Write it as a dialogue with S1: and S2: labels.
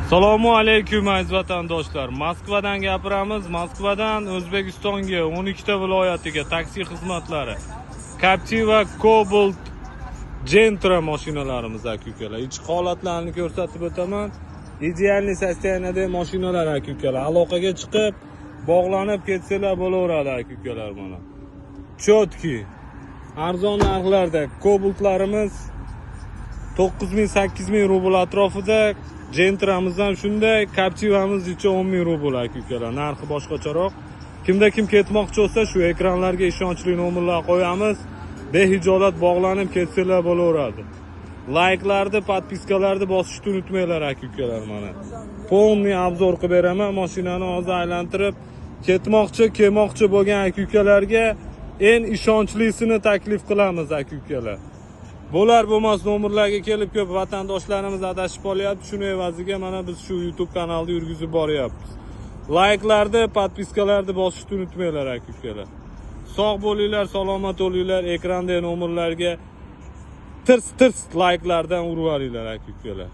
S1: Assalomu alaykum aziz vatandoshlar. Moskvadan gapiramiz. Moskvadan O'zbekistonga 12 ta viloyatiga taksi xizmatlari. Captiva, Cobalt, Gentra mashinalarimiz aka-ukalar. Ichki holatlarini ko'rsatib o'taman. Idealniy sostoyaniyada mashinalar aka-ukalar. Aloqaga chiqib, bog'lanib ketsalar bo'laveradi aka-ukalar mana. Chotki. Arzon narxlarda Cobaltlarimiz 9000-8000 rubl atrofida. Gentramiz ham shunday, Captivamiz 10 000 rubl aka-ukalar. Narxi boshqacharoq. Kimda kim ketmoqchi bo'lsa, shu ekranlarga ishonchli nomerlar qo'yamiz. Behijolat bog'lanib ketsalar bo'laveradi. Like'larni, podpiskalarni bosishni unutmanglar aka-ukalar mana. Polniy obzor qilib beraman, mashinani hozir aylantirib kelmoqchi bo'lgan aka-ukalarga eng ishonchlisini taklif qilamiz aka-ukalar. Bo'lar bo'lmas nomerlarga kelib ko'p vatandoshlarimiz adashib qolyapti. Shuni evaziga mana biz shu YouTube kanalda yurgizib boryapmiz. Like'larni, podpiskalarni bosishni unutmanglar aka-ukalar. Sog' bo'linglar, salomat bo'linglar. Ekrandagi nomerlarga tirs like'lardan urib olinglar aka-ukalar.